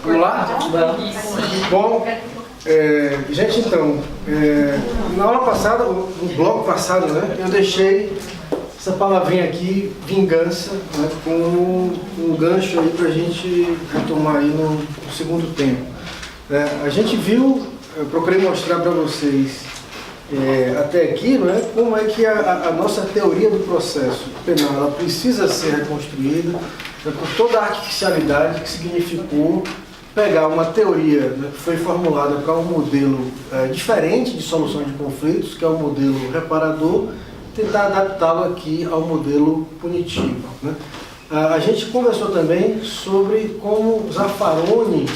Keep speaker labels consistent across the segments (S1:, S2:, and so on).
S1: Vamos lá? Bom, gente, então, na aula passada, no bloco passado, né, eu deixei essa palavrinha aqui, vingança, né, como um gancho aí para a gente retomar aí no segundo tempo. A gente viu, eu procurei mostrar para vocês até aqui, não é, como é que a nossa teoria do processo penal ela precisa ser reconstruída, né, por toda a artificialidade que significou pegar uma teoria, né, que foi formulada para um modelo diferente de solução de conflitos, que é o modelo reparador, tentar adaptá-lo aqui ao modelo punitivo, né. A gente conversou também sobre como Zaffaroni,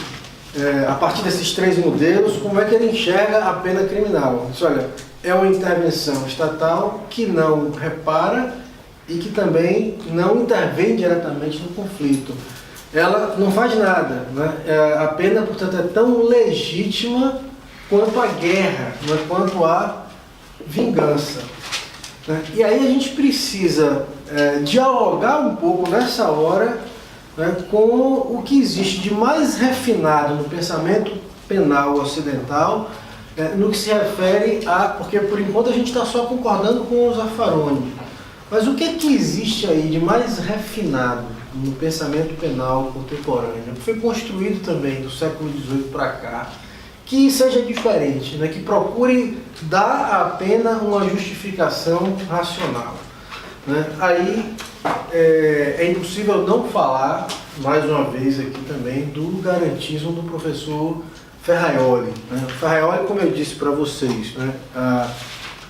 S1: a partir desses três modelos, como é que ele enxerga a pena criminal. Disse, olha, é uma intervenção estatal que não repara e que também não intervém diretamente no conflito. Ela não faz nada, né? A pena, portanto, é tão legítima quanto a guerra, né? Quanto a vingança. Né? E aí a gente precisa dialogar um pouco nessa hora, né, com o que existe de mais refinado no pensamento penal ocidental, no que se refere a... Porque, por enquanto, a gente está só concordando com o Zaffaroni. Mas o que é que existe aí de mais refinado no pensamento penal contemporâneo, que foi construído também do século XVIII para cá, que seja diferente, né, que procure dar à pena uma justificação racional? Né? Aí é impossível não falar, mais uma vez aqui também, do garantismo do professor Ferraioli. Né? O Ferraioli, como eu disse para vocês, né,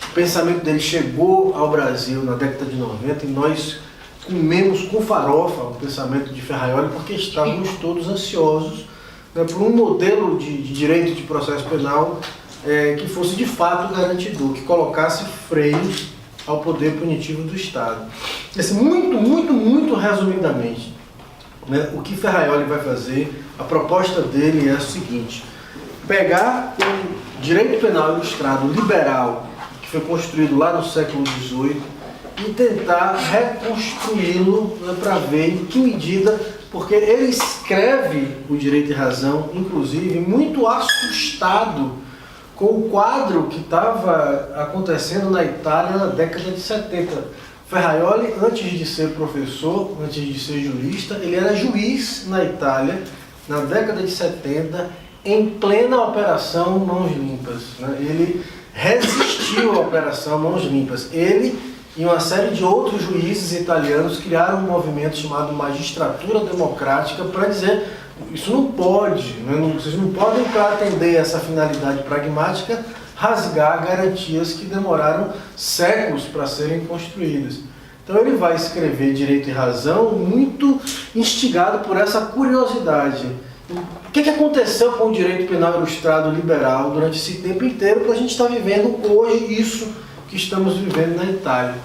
S1: o pensamento dele chegou ao Brasil na década de 90 e nós comemos com farofa o pensamento de Ferraioli porque estávamos todos ansiosos, né, por um modelo de direito de processo penal que fosse de fato garantidor, que colocasse freios ao poder punitivo do Estado. Assim, muito resumidamente, né, o que Ferraioli vai fazer, a proposta dele é a seguinte: pegar o direito penal ilustrado liberal, que foi construído lá no século XVIII, e tentar reconstruí-lo, né, para ver em que medida, porque ele escreve o Direito e Razão, inclusive, muito assustado com o quadro que estava acontecendo na Itália na década de 70. Ferraioli, antes de ser professor, antes de ser jurista, ele era juiz na Itália, na década de 70, em plena Operação Mãos Limpas. Né? Ele resistiu à Operação Mãos Limpas. Ele e uma série de outros juízes italianos criaram um movimento chamado Magistratura Democrática para dizer: isso não pode, né? Vocês não podem, para atender essa finalidade pragmática, rasgar garantias que demoraram séculos para serem construídas. Então ele vai escrever Direito e Razão muito instigado por essa curiosidade. O que aconteceu com o direito penal ilustrado liberal durante esse tempo inteiro para a gente estar vivendo hoje isso que estamos vivendo na Itália?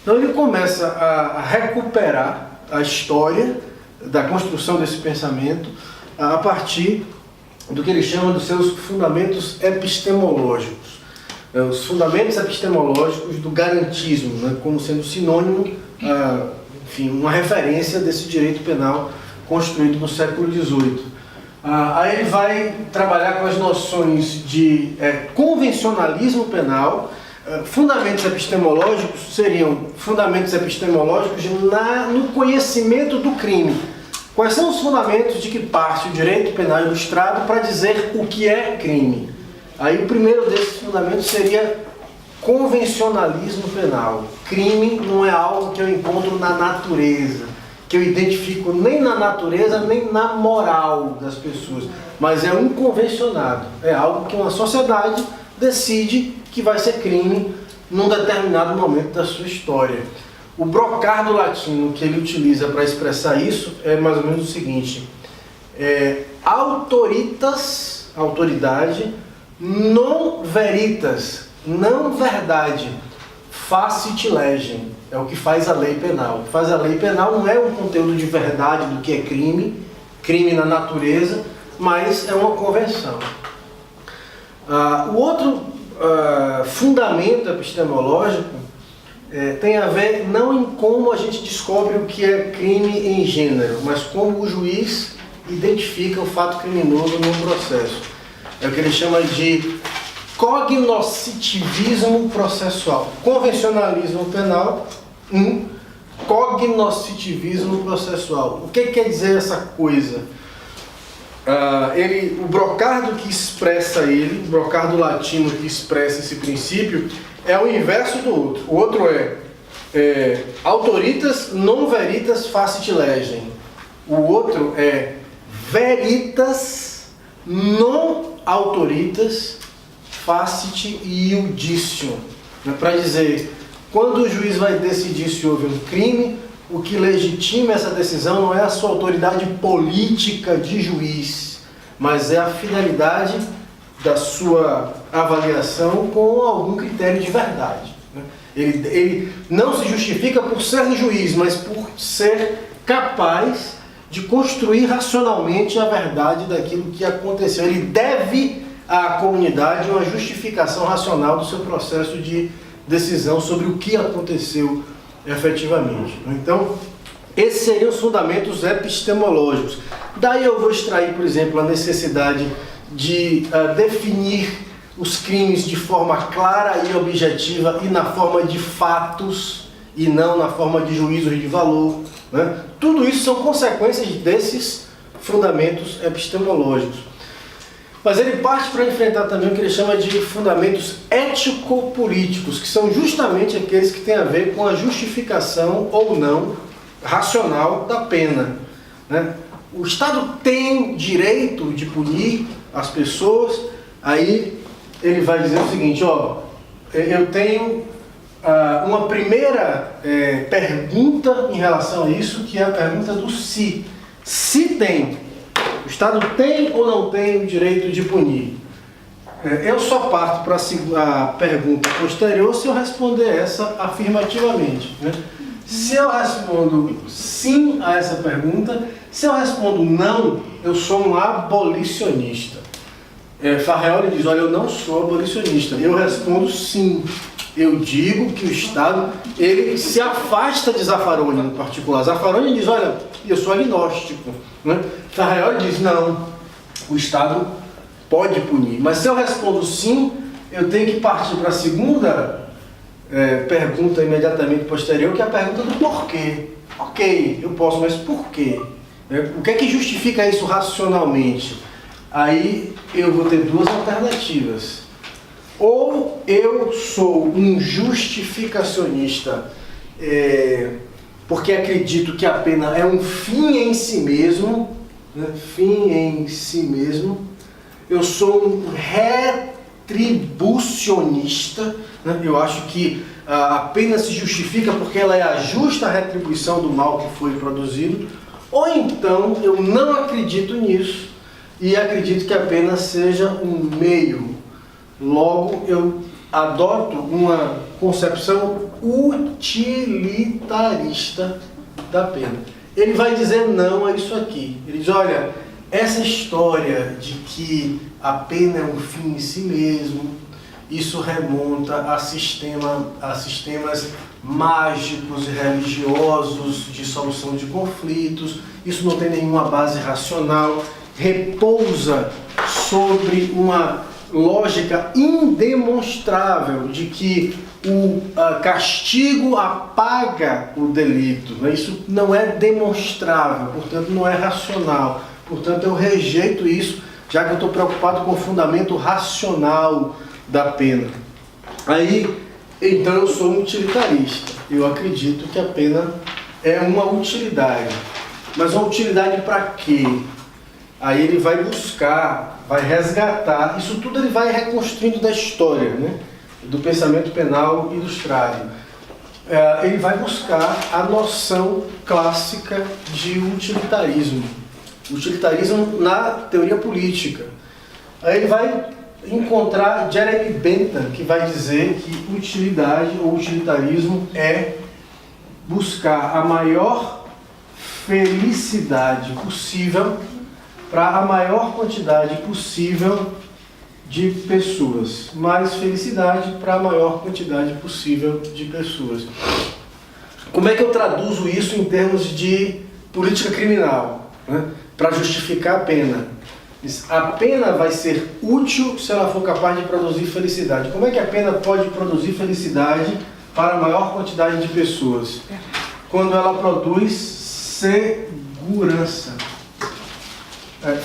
S1: Então ele começa a recuperar a história da construção desse pensamento a partir do que ele chama dos seus fundamentos epistemológicos. Os fundamentos epistemológicos do garantismo, né, como sendo sinônimo, enfim, uma referência desse direito penal construído no século XVIII. Aí ele vai trabalhar com as noções de convencionalismo penal. Fundamentos epistemológicos seriam fundamentos epistemológicos no conhecimento do crime. Quais são os fundamentos de que parte o direito penal ilustrado para dizer o que é crime? Aí o primeiro desses fundamentos seria convencionalismo penal. Crime não é algo que eu encontro na natureza, que eu identifico nem na natureza, nem na moral das pessoas, mas é um convencionado. É algo que uma sociedade decide que vai ser crime num determinado momento da sua história. O brocardo latino que ele utiliza para expressar isso é mais ou menos o seguinte: autoritas, autoridade, non veritas, não verdade, facit legem. É o que faz a lei penal. O que faz a lei penal não é um conteúdo de verdade do que é crime, crime na natureza, mas é uma convenção. O outro fundamento epistemológico tem a ver não em como a gente descobre o que é crime em gênero, mas como o juiz identifica o fato criminoso no processo. É o que ele chama de cognoscitivismo processual. Convencionalismo penal, cognoscitivismo processual. O que quer dizer essa coisa? O brocardo que expressa ele, o brocardo latino que expressa esse princípio, é o inverso do outro. O outro é autoritas non veritas facit legem. O outro é veritas non autoritas facit iudicium. Para dizer, quando o juiz vai decidir se houve um crime, o que legitima essa decisão não é a sua autoridade política de juiz, mas é a fidelidade da sua avaliação com algum critério de verdade. Ele não se justifica por ser juiz, mas por ser capaz de construir racionalmente a verdade daquilo que aconteceu. Ele deve à comunidade uma justificação racional do seu processo de decisão sobre o que aconteceu efetivamente. Então, esses seriam os fundamentos epistemológicos. Daí eu vou extrair, por exemplo, a necessidade de definir os crimes de forma clara e objetiva e na forma de fatos e não na forma de juízos de valor, né? Tudo isso são consequências desses fundamentos epistemológicos. Mas ele parte para enfrentar também o que ele chama de fundamentos ético-políticos, que são justamente aqueles que têm a ver com a justificação ou não racional da pena, né? O Estado tem direito de punir as pessoas, aí ele vai dizer o seguinte, eu tenho uma primeira pergunta em relação a isso, que é a pergunta do se. Se tem. O Estado tem ou não tem o direito de punir? Eu só parto para a pergunta posterior se eu responder essa afirmativamente, né? Se eu respondo sim a essa pergunta, se eu respondo não, eu sou um abolicionista. Farreoli diz, olha, eu não sou abolicionista. Eu respondo sim. Eu digo que o Estado, ele se afasta de Zaffaroni no particular. Zaffaroni diz, olha, eu sou agnóstico, né? Farreoli diz, não, o Estado pode punir. Mas se eu respondo sim, eu tenho que partir para a segunda pergunta imediatamente posterior, que é a pergunta do porquê. Ok, eu posso, mas por quê? O que é que justifica isso racionalmente? Aí eu vou ter duas alternativas. Ou eu sou um justificacionista porque acredito que a pena é um fim em si mesmo, né? Fim em si mesmo. Eu sou um retribucionista, né? Eu acho que a pena se justifica porque ela é a justa retribuição do mal que foi produzido. Ou então eu não acredito nisso e acredito que a pena seja um meio. Logo, eu adoto uma concepção utilitarista da pena. Ele vai dizer não a isso aqui. Ele diz, olha, essa história de que a pena é um fim em si mesmo, isso remonta a sistemas mágicos e religiosos de solução de conflitos. Isso não tem nenhuma base racional, repousa sobre uma lógica indemonstrável de que o castigo apaga o delito. Isso não é demonstrável, portanto não é racional. Portanto eu rejeito isso, já que eu estou preocupado com o fundamento racional da pena. Aí, então eu sou um utilitarista. Eu acredito que a pena é uma utilidade. Mas uma utilidade para quê? Aí ele vai buscar, vai resgatar, isso tudo ele vai reconstruindo da história, né? Do pensamento penal ilustrado. Ele vai buscar a noção clássica de utilitarismo. Utilitarismo na teoria política. Aí ele vai encontrar Jeremy Bentham, que vai dizer que utilidade ou utilitarismo é buscar a maior felicidade possível para a maior quantidade possível de pessoas. Mais felicidade para a maior quantidade possível de pessoas. Como é que eu traduzo isso em termos de política criminal, né? para justificar a pena. A pena vai ser útil se ela for capaz de produzir felicidade. Como é que a pena pode produzir felicidade para a maior quantidade de pessoas? Quando ela produz segurança.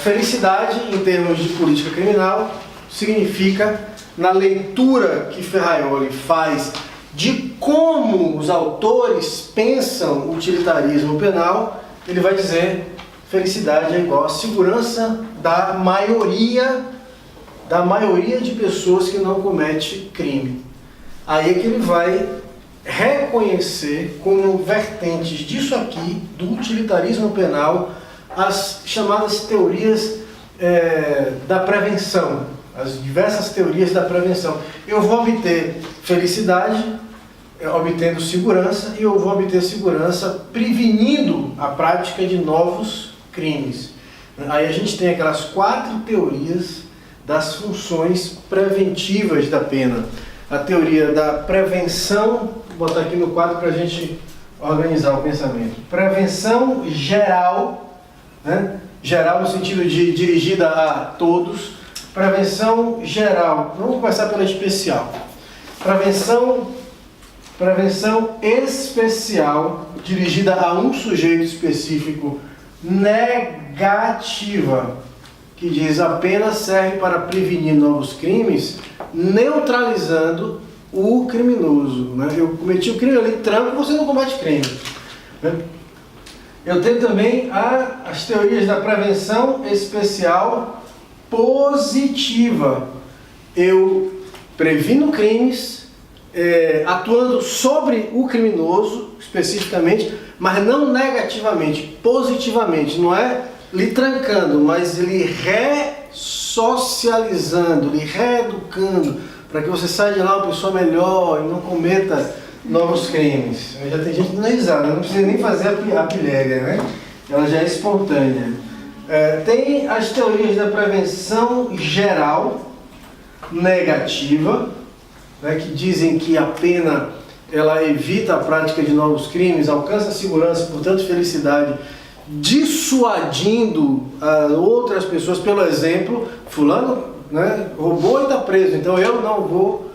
S1: Felicidade, em termos de política criminal, significa, na leitura que Ferraioli faz de como os autores pensam o utilitarismo penal, ele vai dizer: felicidade é igual a segurança da maioria de pessoas que não comete crime. Aí é que ele vai reconhecer como vertentes disso aqui, do utilitarismo penal, as chamadas teorias da prevenção, as diversas teorias da prevenção. Eu vou obter felicidade obtendo segurança, e eu vou obter segurança prevenindo a prática de novos crimes. Aí a gente tem aquelas 4 teorias das funções preventivas da pena. A teoria da prevenção, vou botar aqui no quadro para a gente organizar o pensamento. Prevenção geral, né? Geral no sentido de dirigida a todos. Prevenção geral, vamos começar pela especial. Prevenção especial, dirigida a um sujeito específico, negativa, que diz: a pena serve para prevenir novos crimes, neutralizando o criminoso. Né? Eu cometi o crime ali, tranco, você não comete crime. Né? Eu tenho também as teorias da prevenção especial positiva. Eu previno crimes, atuando sobre o criminoso, especificamente, mas não negativamente, positivamente. Não é lhe trancando, mas lhe ressocializando, lhe reeducando, para que você saia de lá uma pessoa melhor e não cometa novos crimes. Já tem gente dando risada, não precisa nem fazer a pilhéria, né? Ela já é espontânea. Tem as teorias da prevenção geral negativa, né, que dizem que a pena ela evita a prática de novos crimes, alcança a segurança, portanto felicidade, dissuadindo outras pessoas. Pelo exemplo, fulano, né, roubou e está preso, então eu não vou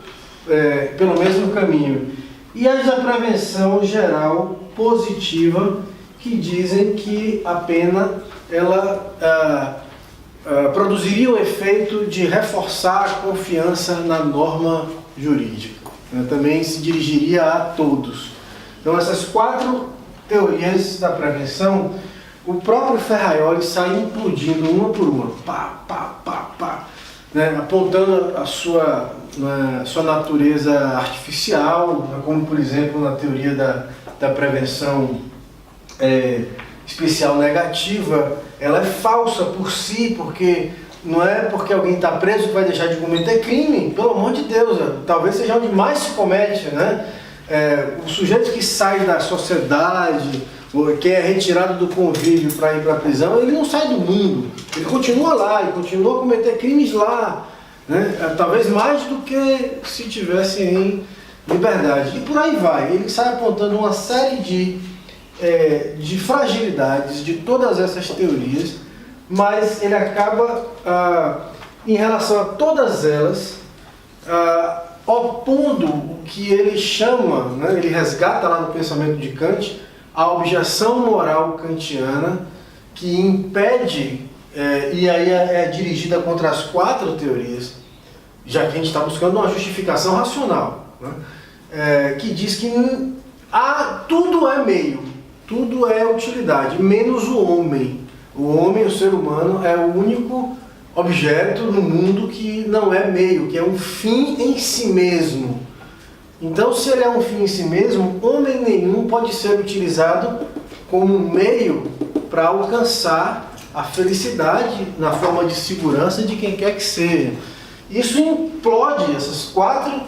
S1: pelo mesmo caminho. E as da prevenção geral positiva, que dizem que a pena ela produziria o efeito de reforçar a confiança na norma jurídica. Também se dirigiria a todos. Então essas 4 teorias da prevenção, o próprio Ferraioli sai implodindo uma por uma, né, apontando a sua natureza artificial, né, como por exemplo na teoria da prevenção especial negativa, ela é falsa por si, porque não é porque alguém está preso que vai deixar de cometer crime, pelo amor de Deus, talvez seja onde mais se comete, né? O sujeito que sai da sociedade, ou que é retirado do convívio para ir para a prisão, ele não sai do mundo, ele continua lá, ele continua a cometer crimes lá, né? Talvez mais do que se tivesse em liberdade, e por aí vai. Ele sai apontando uma série de fragilidades de todas essas teorias, mas ele acaba, em relação a todas elas, opondo o que ele chama, né, ele resgata lá no pensamento de Kant, a objeção moral kantiana, que impede, e aí é dirigida contra as 4 teorias, já que a gente está buscando uma justificação racional, né, que diz que tudo é meio, tudo é utilidade, menos o homem. O homem, o ser humano, é o único objeto no mundo que não é meio, que é um fim em si mesmo. Então, se ele é um fim em si mesmo, homem nenhum pode ser utilizado como meio para alcançar a felicidade na forma de segurança de quem quer que seja. Isso implode essas 4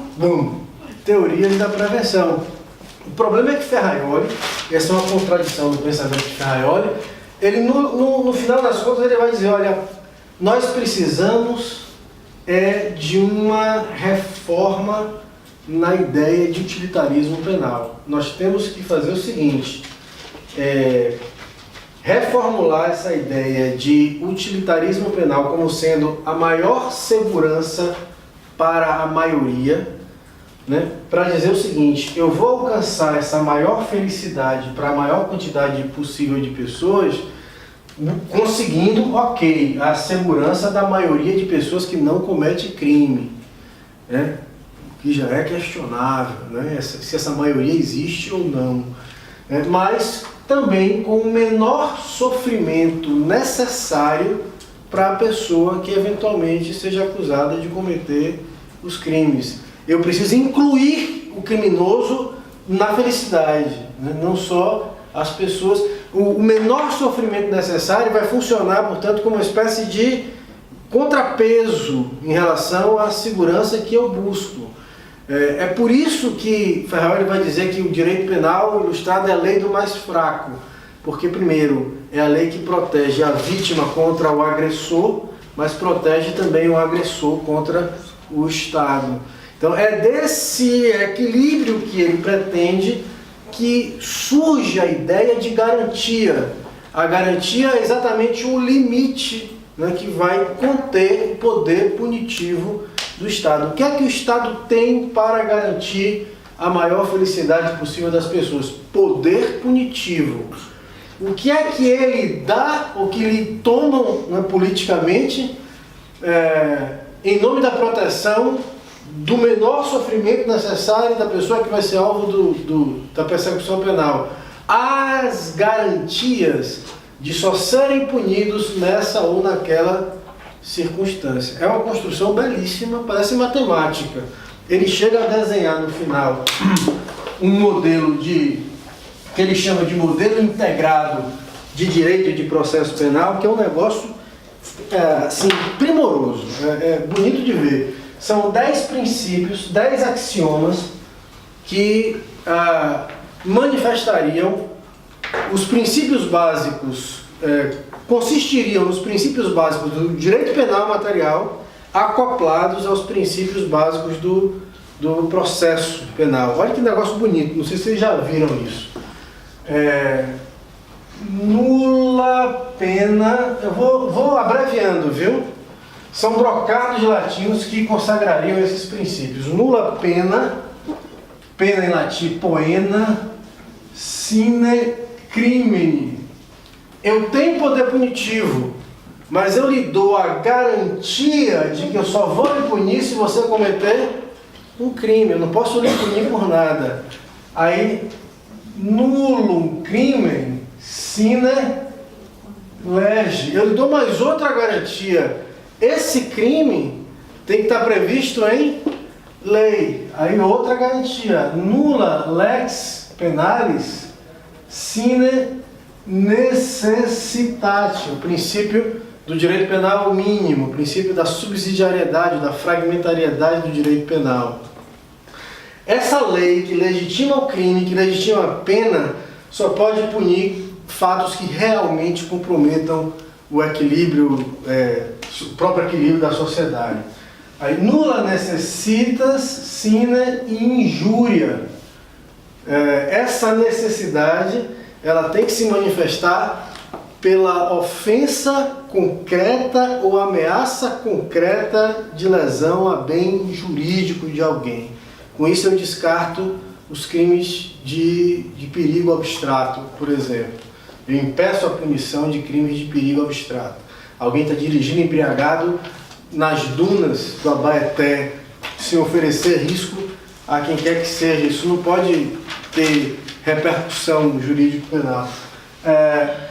S1: teorias da prevenção. O problema é que Ferraioli, essa é uma contradição do pensamento de Ferraioli, ele no final das contas ele vai dizer: olha, nós precisamos de uma reforma na ideia de utilitarismo penal. Nós temos que fazer o seguinte: reformular essa ideia de utilitarismo penal como sendo a maior segurança para a maioria, né, para dizer o seguinte: eu vou alcançar essa maior felicidade para a maior quantidade possível de pessoas, conseguindo, ok, a segurança da maioria de pessoas que não comete crime, né, que já é questionável, né, se essa maioria existe ou não, né, mas também com o menor sofrimento necessário para a pessoa que eventualmente seja acusada de cometer os crimes. Eu preciso incluir o criminoso na felicidade, né? Não só as pessoas. O menor sofrimento necessário vai funcionar, portanto, como uma espécie de contrapeso em relação à segurança que eu busco. É por isso que Ferrari vai dizer que o direito penal ilustrado é a lei do mais fraco, porque, primeiro, é a lei que protege a vítima contra o agressor, mas protege também o agressor contra o Estado. Então, é desse equilíbrio que ele pretende que surge a ideia de garantia. A garantia é exatamente o limite, né, que vai conter o poder punitivo do Estado. O que é que o Estado tem para garantir a maior felicidade possível das pessoas? Poder punitivo. O que é que ele dá, ou que lhe tomam, né, politicamente, em nome da proteção do menor sofrimento necessário da pessoa que vai ser alvo da persecução penal? As garantias de só serem punidos nessa ou naquela circunstância. É uma construção belíssima, parece matemática. Ele chega a desenhar no final um modelo que ele chama de modelo integrado de direito e de processo penal, que é um negócio assim, primoroso, é bonito de ver. São 10 princípios, 10 axiomas que manifestariam os princípios básicos, consistiriam nos princípios básicos do direito penal material acoplados aos princípios básicos do processo penal. Olha que negócio bonito, não sei se vocês já viram isso. Nula pena, eu vou abreviando, viu? São brocados latinos que consagrariam esses princípios. Nula pena, pena em latim poena, sine crimine. Eu tenho poder punitivo, mas eu lhe dou a garantia de que eu só vou lhe punir se você cometer um crime. Eu não posso lhe punir por nada. Aí, nullum crimen sine lege. Eu lhe dou mais outra garantia. Esse crime tem que estar previsto em lei. Aí outra garantia. Nulla lex pennalis sine necessitate. O princípio do direito penal mínimo, o princípio da subsidiariedade, da fragmentariedade do direito penal. Essa lei que legitima o crime, que legitima a pena, só pode punir fatos que realmente comprometam o equilíbrio, o próprio equilíbrio da sociedade. Aí, nulla necessitas sine injuria. Essa necessidade, ela tem que se manifestar pela ofensa concreta ou ameaça concreta de lesão a bem jurídico de alguém. Com isso eu descarto os crimes de perigo abstrato, por exemplo. Eu impeço a punição de crimes de perigo abstrato. Alguém está dirigindo embriagado nas dunas do Abaeté, sem oferecer risco a quem quer que seja. Isso não pode ter repercussão jurídico-penal.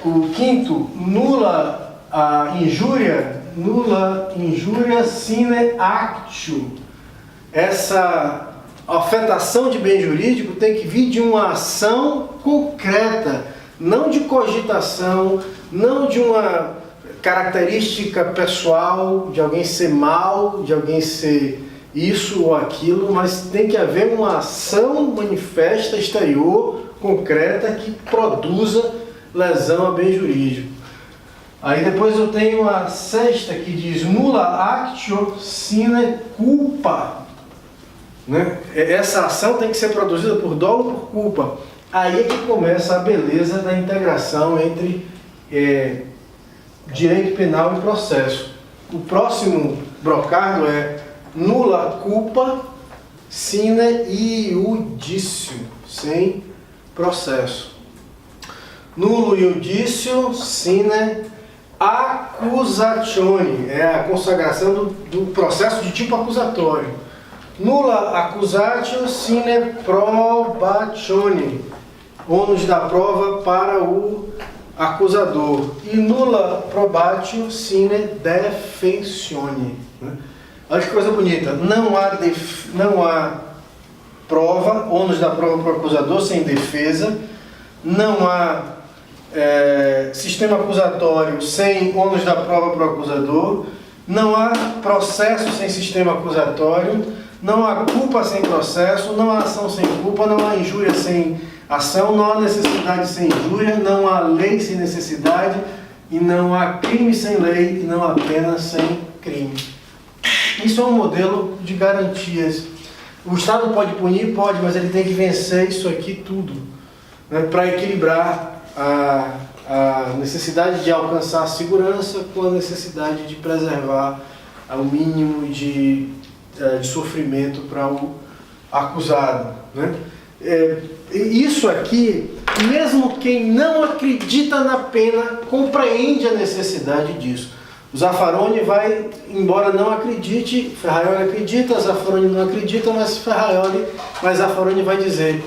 S1: O quinto, nulla injuria sine actio. Essa afetação de bem jurídico tem que vir de uma ação concreta, não de cogitação, não de uma característica pessoal, de alguém ser mal, de alguém ser isso ou aquilo, mas tem que haver uma ação manifesta, exterior, concreta, que produza lesão a bem jurídico. Aí depois eu tenho a sexta que diz nulla actio sine culpa. Né? Essa ação tem que ser produzida por dolo ou por culpa. Aí é que começa a beleza da integração entre direito penal e processo. O próximo brocardo é nulla culpa sine iudicio, sem processo. Nulo iudicio sine accusatione, é a consagração do processo de tipo acusatório. Nulla accusatio sine probatione, ônus da prova para o acusador. E nulla probatio sine defensione. Olha que coisa bonita. Não há prova, ônus da prova para o acusador sem defesa. Não há sistema acusatório sem ônus da prova para o acusador. Não há processo sem sistema acusatório. Não há culpa sem processo. Não há ação sem culpa. Não há injúria sem ação. Não há necessidade sem injúria. Não há lei sem necessidade. E não há crime sem lei. E não há pena sem crime. Isso é um modelo de garantias. O Estado pode punir? Pode, mas ele tem que vencer isso aqui tudo, né, para equilibrar a necessidade de alcançar a segurança com a necessidade de preservar o mínimo de sofrimento para o acusado, né? Isso aqui, mesmo quem não acredita na pena, compreende a necessidade disso. O Zaffaroni vai, embora não acredite, Ferraioli acredita, Zaffaroni não acredita, mas Zaffaroni vai dizer: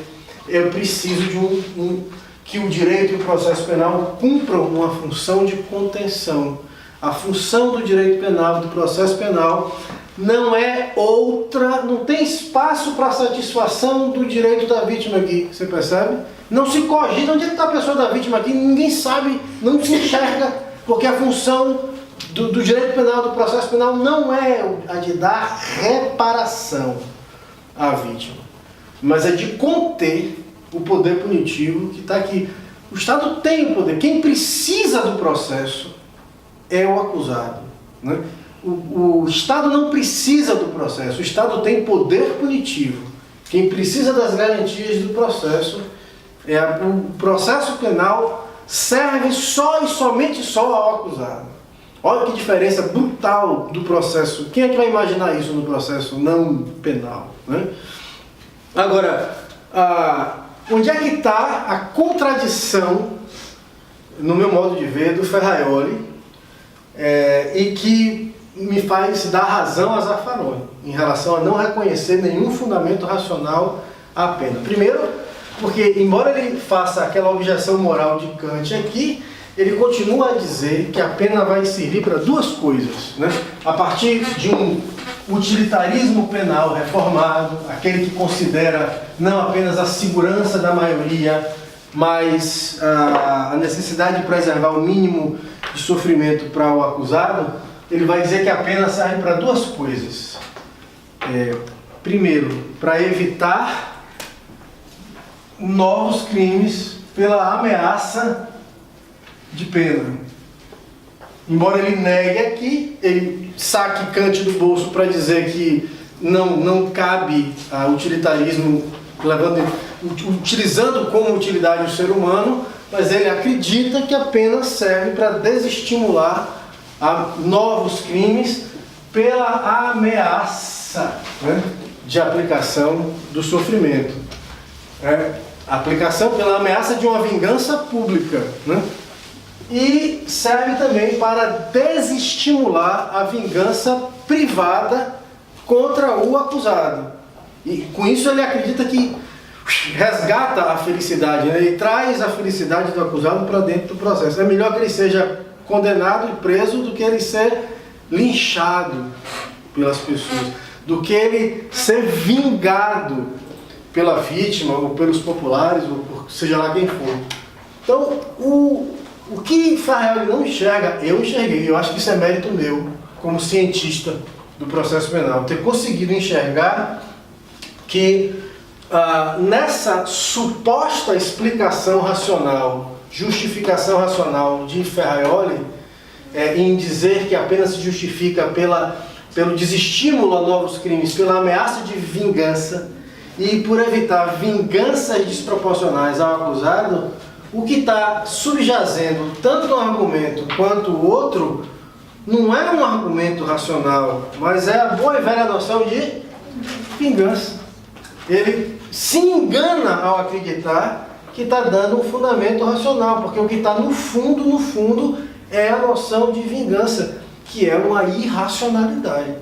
S1: eu preciso de que o direito e o processo penal cumpram uma função de contenção. A função do direito penal e do processo penal não é outra, não tem espaço para satisfação do direito da vítima aqui, você percebe? Não se cogita onde está a pessoa da vítima aqui, ninguém sabe, não se enxerga, porque a função do direito penal, do processo penal, não é a de dar reparação à vítima, mas é de conter o poder punitivo que está aqui. O Estado tem o poder, quem precisa do processo é o acusado, né? O Estado não precisa do processo, o Estado tem poder punitivo. Quem precisa das garantias do processo o processo penal serve só e somente só ao acusado. Olha que diferença brutal do processo. Quem é que vai imaginar isso no processo não penal, né? Agora, onde é que está a contradição, no meu modo de ver, do Ferraioli, e que me faz dar razão a Zaffaroni em relação a não reconhecer nenhum fundamento racional à pena? Primeiro, porque embora ele faça aquela objeção moral de Kant aqui, ele continua a dizer que a pena vai servir para duas coisas, né? A partir de um utilitarismo penal reformado, aquele que considera não apenas a segurança da maioria, mas a necessidade de preservar o mínimo de sofrimento para o acusado, ele vai dizer que a pena serve para duas coisas. Primeiro, para evitar novos crimes pela ameaça de pena. Embora ele negue aqui, ele saque Kant do bolso para dizer que não cabe utilitarismo, utilizando como utilidade o ser humano, mas ele acredita que a pena serve para desestimular a novos crimes pela ameaça, né, de aplicação do sofrimento. Aplicação pela ameaça de uma vingança pública, né? E serve também para desestimular a vingança privada contra o acusado. E com isso ele acredita que resgata a felicidade, né? Ele traz a felicidade do acusado para dentro do processo. É melhor que ele seja condenado e preso do que ele ser linchado pelas pessoas, do que ele ser vingado pela vítima ou pelos populares, ou por seja lá quem for. Então, o que Ferraioli não enxerga, eu enxerguei. Eu acho que isso é mérito meu, como cientista do processo penal, ter conseguido enxergar que nessa suposta explicação racional, justificação racional de Ferraioli, em dizer que apenas se justifica pelo desestímulo a novos crimes, pela ameaça de vingança, e por evitar vinganças desproporcionais ao acusado, o que está subjazendo tanto um argumento quanto o outro não é um argumento racional, mas é a boa e velha noção de vingança. Ele se engana ao acreditar que está dando um fundamento racional, porque o que está no fundo, é a noção de vingança, que é uma irracionalidade.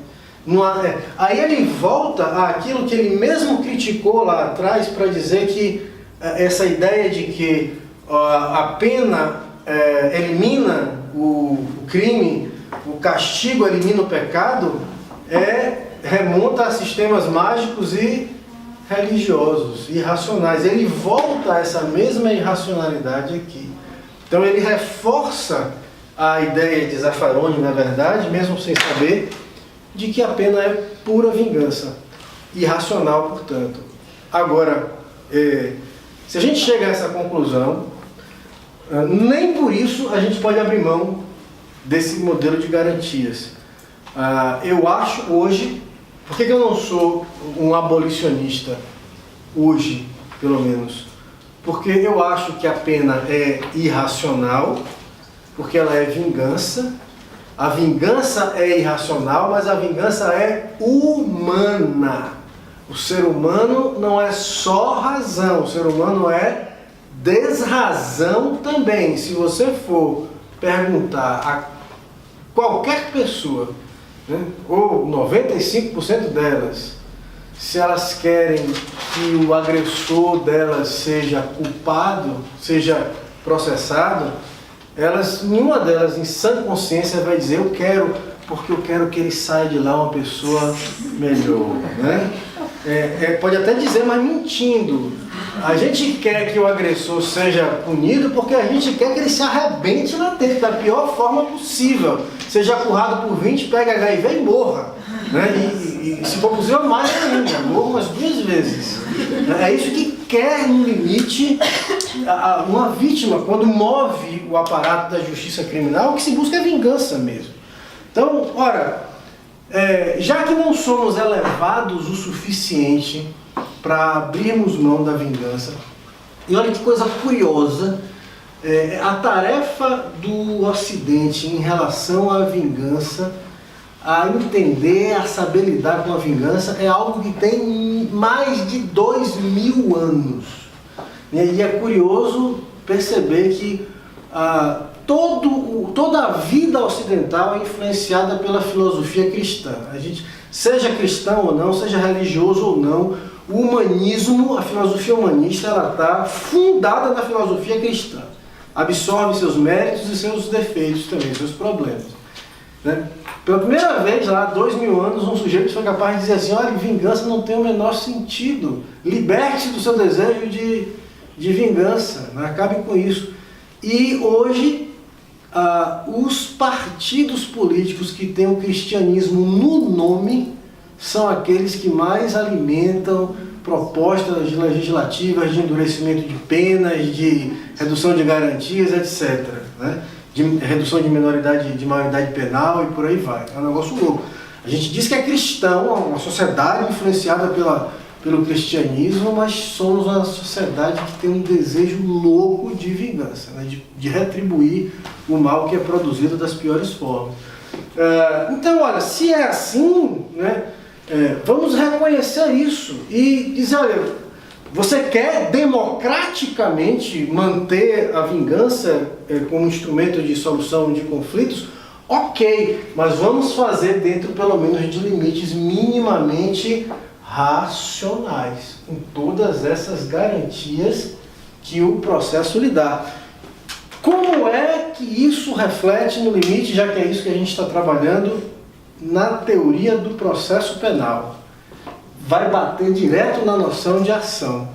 S1: Aí ele volta àquilo que ele mesmo criticou lá atrás para dizer que essa ideia de que a pena elimina o crime, o castigo elimina o pecado, remonta a sistemas mágicos e religiosos, irracionais. Ele volta a essa mesma irracionalidade aqui. Então ele reforça a ideia de Zaffaroni, na verdade, mesmo sem saber, de que a pena é pura vingança, irracional, portanto. Agora, se a gente chega a essa conclusão, nem por isso a gente pode abrir mão desse modelo de garantias. Eu acho hoje, por que eu não sou um abolicionista hoje, pelo menos? Porque eu acho que a pena é irracional, porque ela é vingança. A vingança é irracional, mas a vingança é humana. O ser humano não é só razão, o ser humano é desrazão também. Se você for perguntar a qualquer pessoa, né, ou 95% delas, se elas querem que o agressor delas seja culpado, seja processado, nenhuma delas em sã consciência vai dizer eu quero, porque eu quero que ele saia de lá uma pessoa melhor, né? Pode até dizer, mas mentindo. A gente quer que o agressor seja punido porque a gente quer que ele se arrebente lá dentro da pior forma possível. Seja currado por 20, pega HIV e morra, né? E se for possível, mais ainda, morra umas 2 vezes. É isso que quer, no limite, uma vítima, quando move o aparato da justiça criminal, o que se busca é vingança mesmo. Então, ora, já que não somos elevados o suficiente para abrirmos mão da vingança, e olha que coisa curiosa, a tarefa do Ocidente em relação à vingança, a entender, a saber lidar com a vingança, é algo que tem mais de 2000 anos. E é curioso perceber que toda a vida ocidental é influenciada pela filosofia cristã. A gente, seja cristão ou não, seja religioso ou não, o humanismo, a filosofia humanista, ela está fundada na filosofia cristã. Absorve seus méritos e seus defeitos também, seus problemas. Né? Pela primeira vez, lá, 2000 anos, um sujeito foi capaz de dizer assim, olha, vingança não tem o menor sentido. Liberte-se do seu desejo de vingança, né? Acabe com isso. E hoje, os partidos políticos que têm o cristianismo no nome são aqueles que mais alimentam propostas legislativas de endurecimento de penas, de redução de garantias, etc. Né? De redução de maioridade penal e por aí vai. É um negócio louco. A gente diz que é cristão, uma sociedade influenciada pelo cristianismo, mas somos uma sociedade que tem um desejo louco de vingança, né? de retribuir o mal que é produzido das piores formas. Então, olha, se é assim, né, vamos reconhecer isso e dizer, olha, você quer democraticamente manter a vingança como instrumento de solução de conflitos? Ok, mas vamos fazer dentro pelo menos de limites minimamente racionais, com todas essas garantias que o processo lhe dá. Como é que isso reflete no limite, já que é isso que a gente está trabalhando, na teoria do processo penal? Vai bater direto na noção de ação,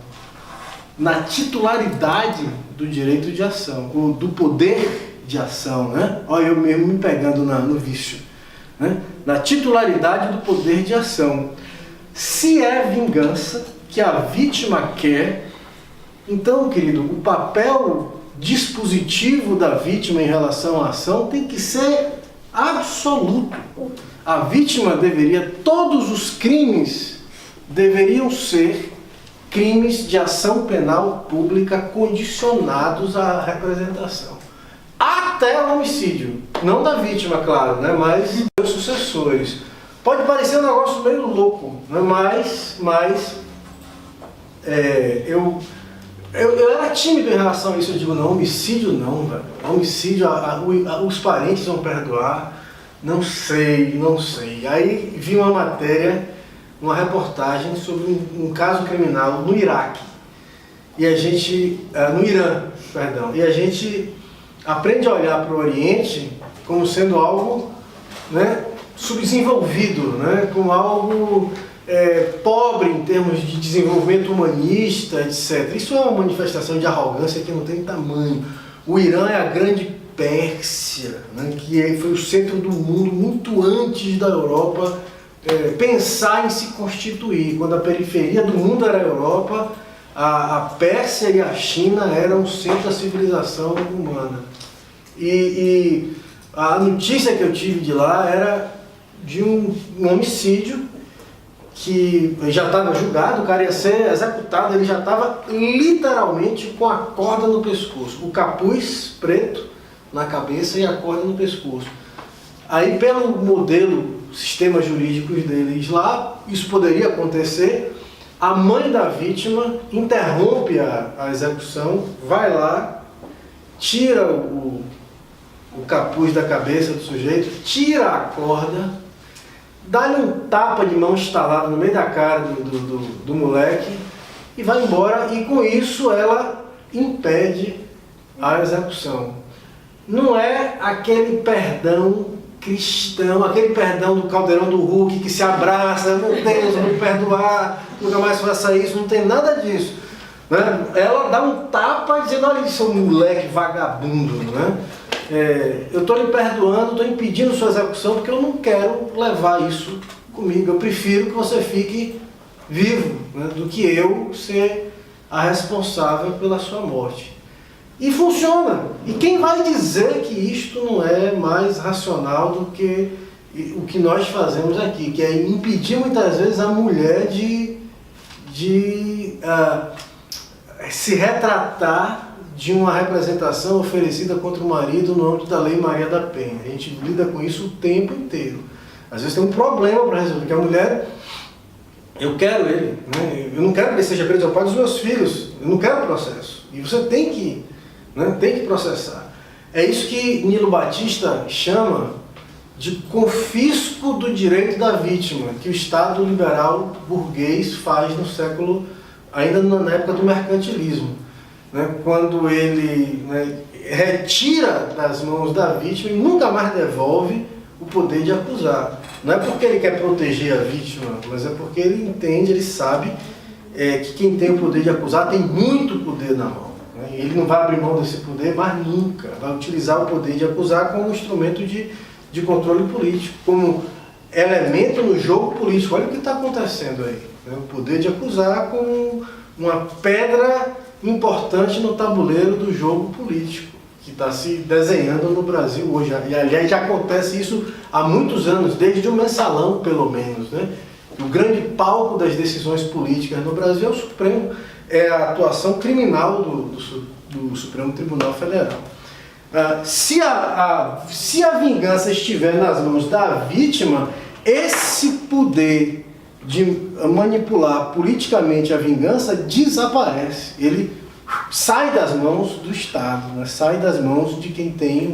S1: na titularidade do direito de ação, ou do poder de ação, né? Olha, eu mesmo me pegando no vício, né? Na titularidade do poder de ação. Se é vingança que a vítima quer, então, querido, o papel dispositivo da vítima em relação à ação tem que ser absoluto. A vítima todos os crimes deveriam ser crimes de ação penal pública condicionados à representação. Até o homicídio. Não da vítima, claro, né? Mas dos sucessores. Pode parecer um negócio meio louco, né? Mas eu era tímido em relação a isso. Eu digo, não, homicídio não, velho. Homicídio, os parentes vão perdoar. Não sei. Aí vi uma matéria, uma reportagem sobre um caso criminal no Iraque. E a gente, no Irã, perdão. E a gente aprende a olhar para o Oriente como sendo algo, né, subdesenvolvido, né, como algo pobre em termos de desenvolvimento humanista, etc. Isso é uma manifestação de arrogância que não tem tamanho. O Irã é a grande Pérsia, né, que foi o centro do mundo muito antes da Europa pensar em se constituir. Quando a periferia do mundo era a Europa, a Pérsia e a China eram o centro da civilização humana. E a notícia que eu tive de lá era de um homicídio que já estava julgado, o cara ia ser executado, ele já estava literalmente com a corda no pescoço, o capuz preto na cabeça e a corda no pescoço. Aí, pelo modelo, sistemas jurídicos deles lá, isso poderia acontecer. A mãe da vítima interrompe a execução, vai lá, tira o capuz da cabeça do sujeito, tira a corda, dá-lhe um tapa de mão estalado no meio da cara do moleque e vai embora, e com isso ela impede a execução. Não é aquele perdão cristão, aquele perdão do caldeirão do Hulk que se abraça, meu Deus, vou me perdoar, nunca mais faça isso, não tem nada disso. Né? Ela dá um tapa dizendo, olha, seu moleque vagabundo, né? Eu estou lhe perdoando, estou impedindo sua execução porque eu não quero levar isso comigo. Eu prefiro que você fique vivo, né, do que eu ser a responsável pela sua morte. E funciona. E quem vai dizer que isto não é mais racional do que o que nós fazemos aqui, que é impedir muitas vezes a mulher de se retratar de uma representação oferecida contra o marido no âmbito da Lei Maria da Penha. A gente lida com isso o tempo inteiro. Às vezes tem um problema para resolver, porque a mulher, eu quero ele, né? Eu não quero que ele seja preso, é o pai dos meus filhos, eu não quero processo. E você tem que processar. É isso que Nilo Batista chama de confisco do direito da vítima, que o Estado liberal burguês faz no século, ainda na época do mercantilismo. Né, quando ele retira das mãos da vítima e nunca mais devolve o poder de acusar. Não é porque ele quer proteger a vítima, mas é porque ele entende, ele sabe que quem tem o poder de acusar tem muito poder na mão. Né, ele não vai abrir mão desse poder, mas nunca. Vai utilizar o poder de acusar como instrumento de controle político, como elemento no jogo político. Olha o que está acontecendo aí. Né, o poder de acusar como uma pedra importante no tabuleiro do jogo político que está se desenhando no Brasil hoje. E aliás já acontece isso há muitos anos, desde o mensalão pelo menos, né? O grande palco das decisões políticas no Brasil é o Supremo, é a atuação criminal do Supremo Tribunal Federal. Se a vingança estiver nas mãos da vítima, esse poder de manipular politicamente a vingança desaparece. Ele sai das mãos do Estado, né? Sai das mãos de quem tem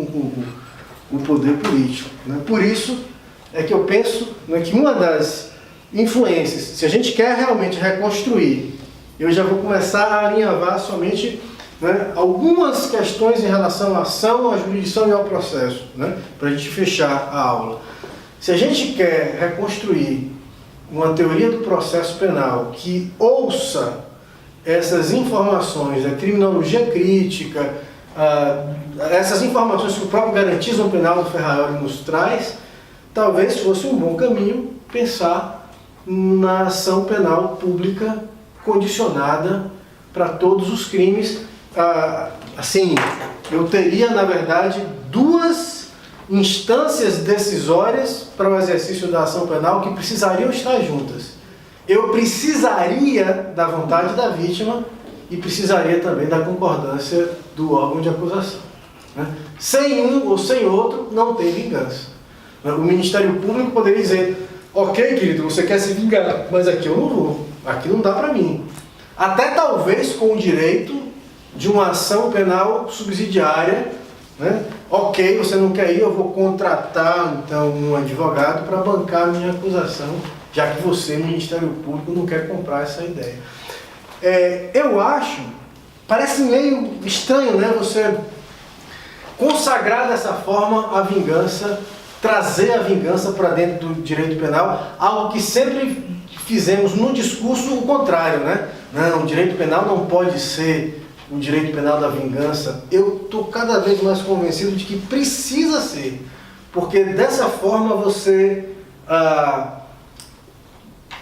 S1: o poder político. Né? Por isso é que eu penso, né, que uma das influências, se a gente quer realmente reconstruir, eu já vou começar a alinhavar somente, né, algumas questões em relação à ação, à jurisdição e ao processo, né, para a gente fechar a aula. Se a gente quer reconstruir uma teoria do processo penal que ouça essas informações, a criminologia crítica, essas informações que o próprio Garantismo Penal do Ferraioli nos traz, talvez fosse um bom caminho pensar na ação penal pública condicionada para todos os crimes. Assim, eu teria, na verdade, duas instâncias decisórias para o exercício da ação penal que precisariam estar juntas. eu precisaria da vontade da vítima e precisaria também da concordância do órgão de acusação. Né? Sem um ou sem outro, não tem vingança. O Ministério Público poderia dizer, ok, querido, você quer se vingar, mas aqui eu não vou, aqui não dá para mim. Até talvez com o direito de uma ação penal subsidiária, né? Ok, você não quer ir, eu vou contratar então um advogado para bancar a minha acusação, já que você, Ministério Público, não quer comprar essa ideia. Eu acho, parece meio estranho, né, você consagrar dessa forma a vingança, trazer a vingança para dentro do direito penal, algo que sempre fizemos no discurso o contrário, né? Não, o direito penal não pode ser o direito penal da vingança. Eu estou cada vez mais convencido de que precisa ser, porque dessa forma você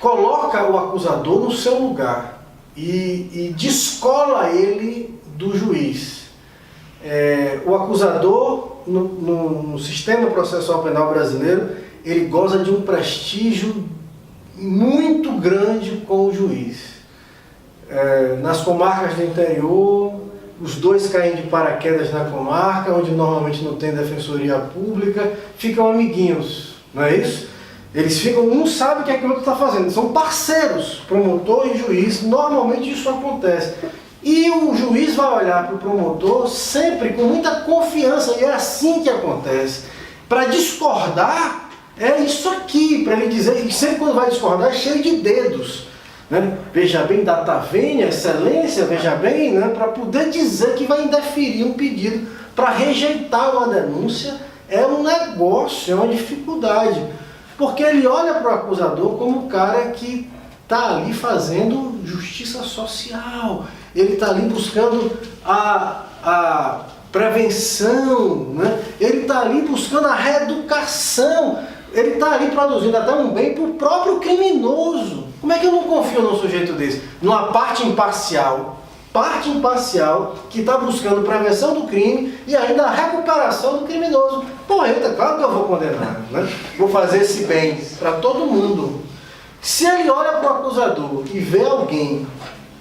S1: coloca o acusador no seu lugar e descola ele do juiz. O acusador, no sistema processual penal brasileiro, ele goza de um prestígio muito grande com o juiz. Nas comarcas do interior, os dois caem de paraquedas na comarca, onde normalmente não tem defensoria pública, ficam amiguinhos, não é isso? Eles ficam, um sabe o que é que o outro está fazendo, são parceiros, promotor e juiz, normalmente isso acontece. E o juiz vai olhar para o promotor sempre com muita confiança, e é assim que acontece. Para discordar, é isso aqui, para ele dizer, e sempre quando vai discordar é cheio de dedos. Né? Veja bem, data vênia, excelência, veja bem, né? Para poder dizer que vai indeferir um pedido, para rejeitar uma denúncia, é um negócio, é uma dificuldade. Porque ele olha para o acusador como um cara que está ali fazendo justiça social, ele está ali buscando a prevenção, né? Ele está ali buscando a reeducação, ele está ali produzindo até um bem para o próprio criminoso. Como é que eu não confio num sujeito desse? Numa parte imparcial que está buscando prevenção do crime e ainda a recuperação do criminoso. Pô, claro que eu vou condenar, né? Vou fazer esse bem para todo mundo. Se ele olha para o acusador e vê alguém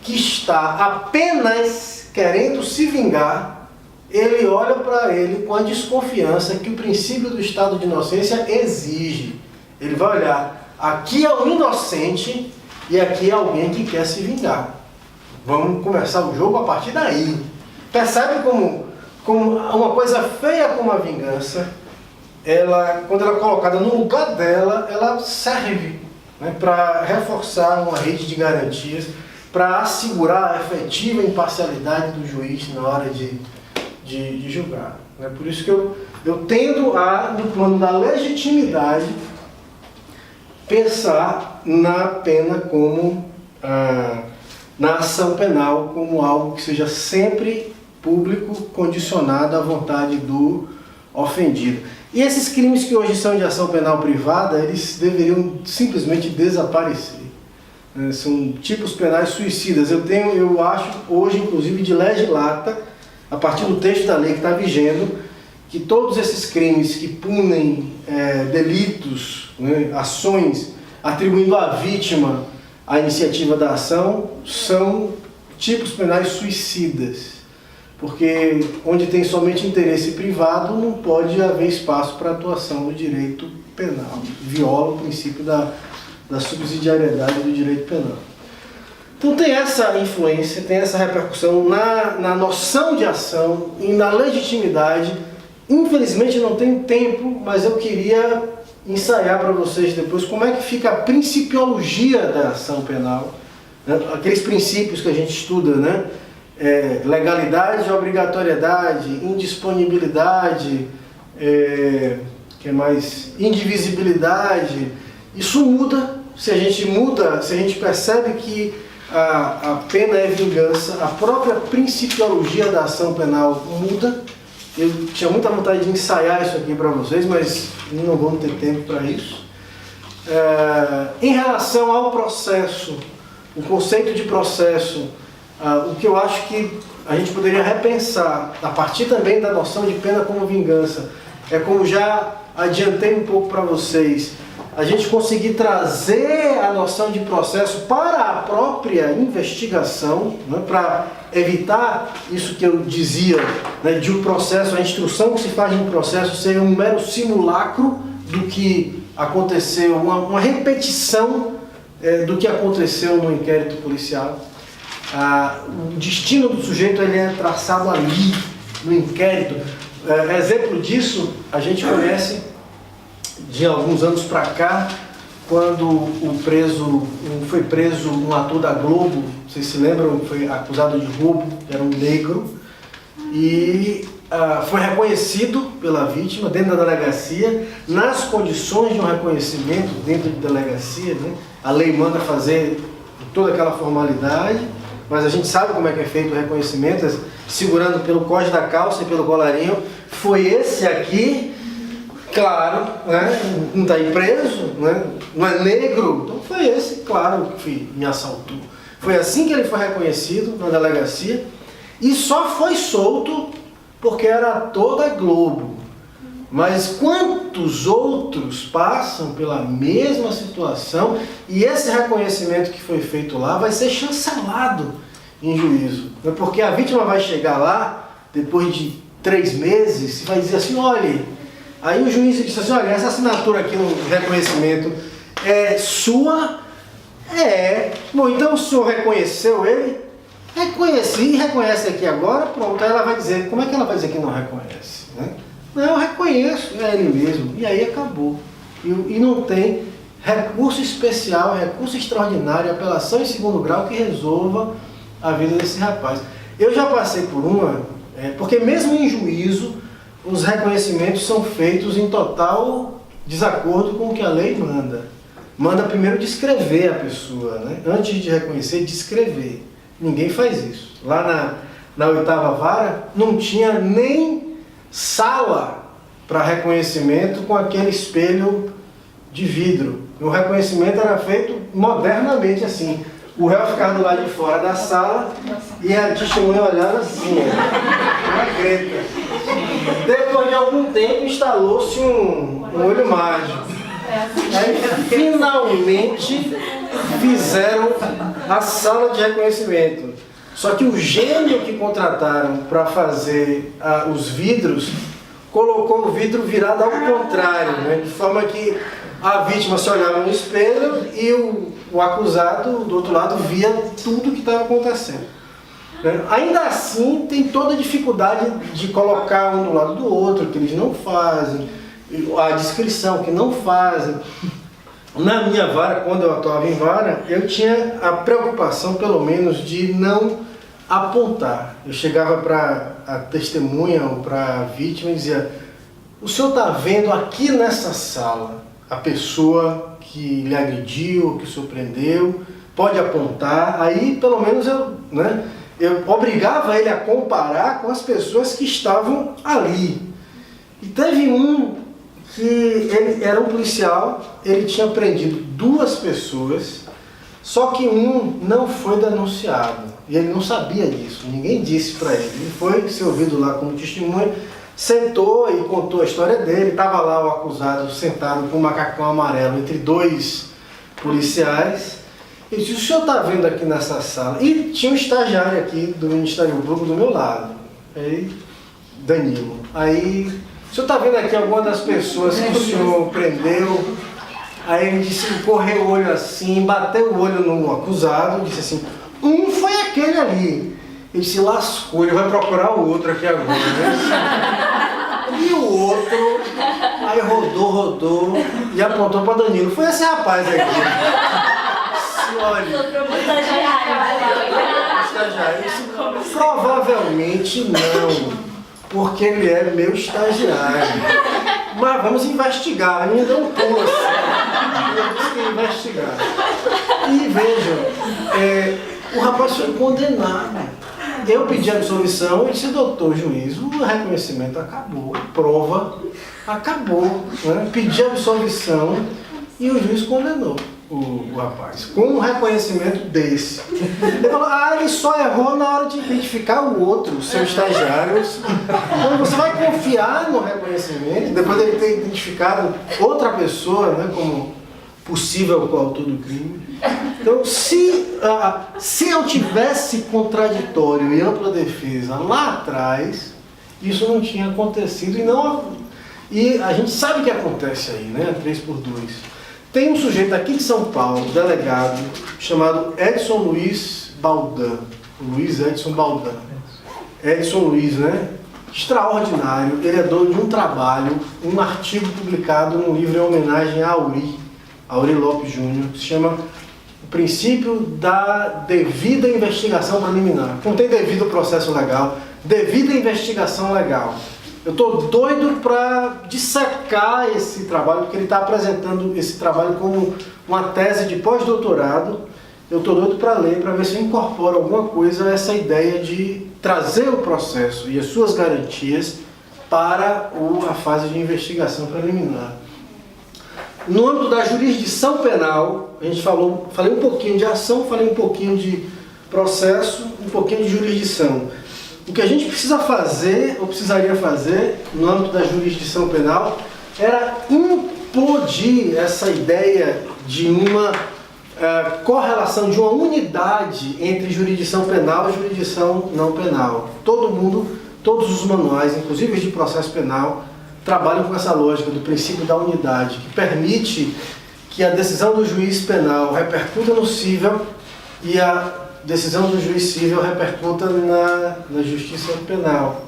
S1: que está apenas querendo se vingar, ele olha para ele com a desconfiança que o princípio do estado de inocência exige. Ele vai olhar, aqui é um inocente e aqui é alguém que quer se vingar. Vamos começar o jogo a partir daí. Percebe como uma coisa feia como a vingança, quando ela é colocada no lugar dela, ela serve, né, para reforçar uma rede de garantias, para assegurar a efetiva imparcialidade do juiz na hora de julgar. É por isso que eu tendo no plano da legitimidade, pensar na pena como, na ação penal, como algo que seja sempre público, condicionado à vontade do ofendido. E esses crimes que hoje são de ação penal privada, eles deveriam simplesmente desaparecer. São tipos penais suicidas. Eu acho, hoje, inclusive, de legislata, a partir do texto da lei que está vigendo, que todos esses crimes que punem delitos, né, ações, atribuindo à vítima a iniciativa da ação, são tipos penais suicidas. Porque onde tem somente interesse privado, não pode haver espaço para atuação do direito penal. Viola o princípio da subsidiariedade do direito penal. Então tem essa influência, tem essa repercussão na noção de ação e na legitimidade. Infelizmente não tenho tempo, mas eu queria ensaiar para vocês depois como é que fica a principiologia da ação penal, né? Aqueles princípios que a gente estuda, né? Legalidade, obrigatoriedade, indisponibilidade, que é mais indivisibilidade. Isso muda, se a gente percebe que a pena é vingança, a própria principiologia da ação penal muda. Eu tinha muita vontade de ensaiar isso aqui para vocês, mas não vamos ter tempo para isso. Em relação ao processo, o conceito de processo, o que eu acho que a gente poderia repensar, a partir também da noção de pena como vingança, como já adiantei um pouco para vocês, a gente conseguir trazer a noção de processo para a própria investigação, né, para evitar isso que eu dizia, né, de um processo, a instrução que se faz de um processo ser um mero simulacro do que aconteceu, uma repetição do que aconteceu no inquérito policial. O destino do sujeito ele é traçado ali, no inquérito. Exemplo disso, a gente conhece de alguns anos para cá, quando foi preso um ator da Globo, vocês se lembram, foi acusado de roubo, era um negro, e foi reconhecido pela vítima dentro da delegacia, nas condições de um reconhecimento dentro de delegacia, né? A lei manda fazer toda aquela formalidade, mas a gente sabe como é que é feito o reconhecimento, segurando pelo cós da calça e pelo colarinho. Foi esse aqui, claro, né? Não está aí preso, né? Não é negro, então foi esse, claro, que me assaltou. Foi assim que ele foi reconhecido na delegacia e só foi solto porque era ator da Globo. Mas quantos outros passam pela mesma situação e esse reconhecimento que foi feito lá vai ser chancelado em juízo? Porque a vítima vai chegar lá, depois de 3 meses, e vai dizer assim, olha, aí o juiz disse assim, olha, essa assinatura aqui no reconhecimento é sua? Bom, então o senhor reconheceu ele? Reconheci, reconhece aqui agora, pronto, aí ela vai dizer, como é que ela vai dizer que não reconhece, né? Não, eu reconheço, é ele mesmo. E aí acabou. E não tem recurso especial, recurso extraordinário, apelação em segundo grau que resolva a vida desse rapaz. Eu já passei por uma, porque mesmo em juízo, os reconhecimentos são feitos em total desacordo com o que a lei manda. Manda primeiro descrever a pessoa, né? Antes de reconhecer, descrever. Ninguém faz isso. Lá na 8ª vara, não tinha nem sala para reconhecimento com aquele espelho de vidro. O reconhecimento era feito modernamente assim. O réu ficava do lado de fora da sala e a testemunha olhava assim, uma greta. Depois de algum tempo instalou-se um olho mágico. Aí finalmente fizeram a sala de reconhecimento. Só que o gênio que contrataram para fazer os vidros, colocou o vidro virado ao contrário, né? De forma que a vítima se olhava no espelho e o acusado, do outro lado, via tudo o que estava acontecendo. Ainda assim, tem toda a dificuldade de colocar um do lado do outro, que eles não fazem, a descrição, que não fazem. Na minha vara, quando eu atuava em vara, eu tinha a preocupação, pelo menos, de não apontar. Eu chegava para a testemunha ou para a vítima e dizia, o senhor está vendo aqui nessa sala a pessoa que lhe agrediu, que o senhor prendeu, pode apontar. Aí, pelo menos, eu obrigava ele a comparar com as pessoas que estavam ali. E teve um que ele era um policial, ele tinha prendido 2 pessoas, só que um não foi denunciado. E ele não sabia disso, ninguém disse para ele. Ele foi ser ouvido lá como testemunha, sentou e contou a história dele. Estava lá o acusado sentado com um macacão amarelo entre 2 policiais. Ele disse, o senhor está vendo aqui nessa sala? E tinha um estagiário aqui do Ministério Público do meu lado, aí, Danilo. Aí, o senhor está vendo aqui alguma das pessoas que o senhor prendeu? Aí ele disse, correu o olho assim, bateu o olho no acusado, disse assim, um foi aquele ali. Ele se lascou, ele vai procurar o outro aqui agora, né? E o outro, aí rodou e apontou para Danilo. Foi esse rapaz aqui. Olha, estagiário. Provavelmente não, porque ele é meu estagiário. Mas vamos investigar, ele me deu um pulo assim. Eu disse que ia investigar. E vejam, o rapaz foi condenado. Eu pedi absolvição e disse, doutor juiz, o reconhecimento acabou, a prova acabou. Né? Pedi absolvição e o juiz condenou o rapaz, com um reconhecimento desse. Ele falou, ele só errou na hora de identificar o outro, o seu estagiário. Então você vai confiar no reconhecimento, depois dele ter identificado outra pessoa, né, como possível coautor do crime. Então, se eu tivesse contraditório e ampla defesa lá atrás, isso não tinha acontecido e a gente sabe o que acontece aí, né? 3x2. Tem um sujeito aqui de São Paulo, delegado, chamado Edson Luiz Baldan. Luiz Edson Baldan. Edson Luiz, né? Extraordinário. Ele é dono de um trabalho, um artigo publicado num livro em homenagem a Auri Lopes Júnior, que se chama O Princípio da Devida Investigação Preliminar. Não tem devido processo legal, devida investigação legal. Eu estou doido para dissecar esse trabalho, porque ele está apresentando esse trabalho como uma tese de pós-doutorado. Eu estou doido para ler, para ver se eu incorporo alguma coisa a essa ideia de trazer o processo e as suas garantias para a fase de investigação preliminar. No âmbito da jurisdição penal, a gente falei um pouquinho de ação, falei um pouquinho de processo, um pouquinho de jurisdição. O que a gente precisa fazer, ou precisaria fazer, no âmbito da jurisdição penal, era implodir essa ideia de uma correlação, de uma unidade entre jurisdição penal e jurisdição não penal. Todos os manuais, inclusive os de processo penal, trabalham com essa lógica do princípio da unidade, que permite que a decisão do juiz penal repercuta no cível e a decisão do juiz cível repercuta na justiça penal.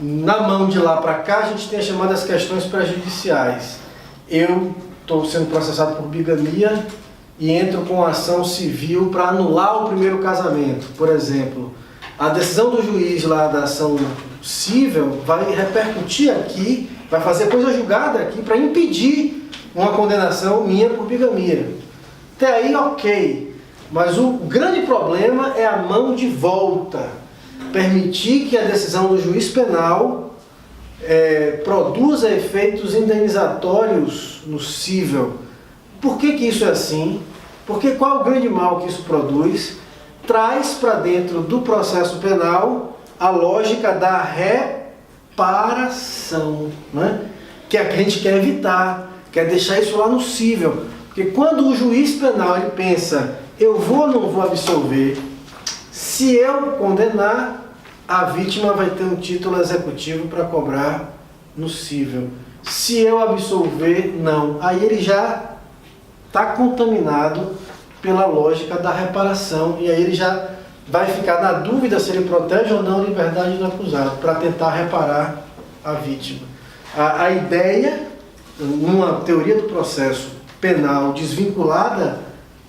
S1: Na mão de lá para cá, a gente tem as chamadas questões prejudiciais. Eu estou sendo processado por bigamia e entro com ação civil para anular o primeiro casamento. Por exemplo, a decisão do juiz lá da ação cível vai repercutir aqui, vai fazer coisa julgada aqui para impedir uma condenação minha por bigamia. Até aí, ok. Mas o grande problema é a mão de volta. Permitir que a decisão do juiz penal produza efeitos indenizatórios no cível. Por que isso é assim? Porque qual é o grande mal que isso produz? Traz para dentro do processo penal a lógica da reparação, né? Que é a que a gente quer evitar, quer deixar isso lá no cível. Porque quando o juiz penal ele pensa, eu vou ou não vou absolver, se eu condenar, a vítima vai ter um título executivo para cobrar no cível. Se eu absolver, não. Aí ele já está contaminado pela lógica da reparação e aí ele já vai ficar na dúvida se ele protege ou não a liberdade do acusado para tentar reparar a vítima. A ideia, numa teoria do processo penal desvinculada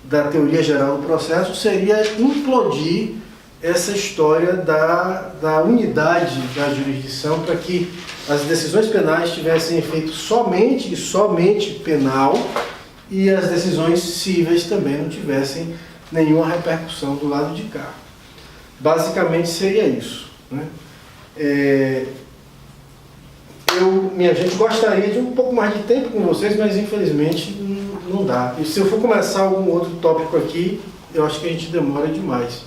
S1: da teoria geral do processo, seria implodir essa história da unidade da jurisdição para que as decisões penais tivessem efeito somente e somente penal e as decisões cíveis também não tivessem nenhuma repercussão do lado de cá. Basicamente seria isso, né? Minha gente, gostaria de um pouco mais de tempo com vocês, mas infelizmente não dá. E se eu for começar algum outro tópico aqui, eu acho que a gente demora demais.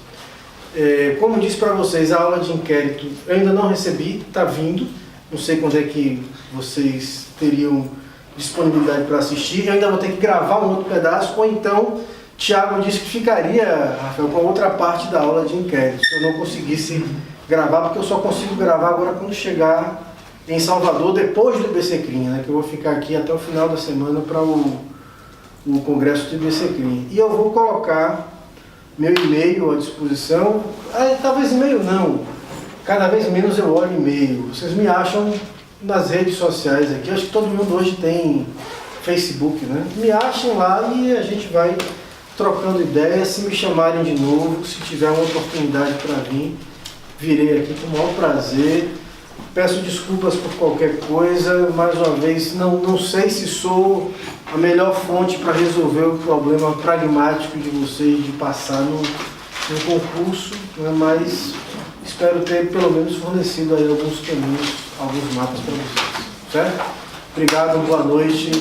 S1: Como disse para vocês, a aula de inquérito eu ainda não recebi, está vindo. Não sei quando é que vocês teriam disponibilidade para assistir. Eu ainda vou ter que gravar um outro pedaço, ou então Tiago disse que ficaria, Rafael, com a outra parte da aula de inquérito, se eu não conseguisse gravar, porque eu só consigo gravar agora quando chegar em Salvador, depois do IBCCRIM, né, que eu vou ficar aqui até o final da semana para o congresso do IBCCRIM. E eu vou colocar meu e-mail à disposição. Talvez e-mail não, cada vez menos eu olho e-mail. Vocês me acham nas redes sociais aqui, acho que todo mundo hoje tem Facebook, né? Me achem lá e a gente vai trocando ideias. Se me chamarem de novo, se tiver uma oportunidade para vir, virei aqui com o maior prazer. Peço desculpas por qualquer coisa, mais uma vez, não sei se sou a melhor fonte para resolver o problema pragmático de vocês de passar no concurso, né? Mas espero ter pelo menos fornecido aí alguns caminhos, alguns mapas para vocês, certo? Obrigado, boa noite.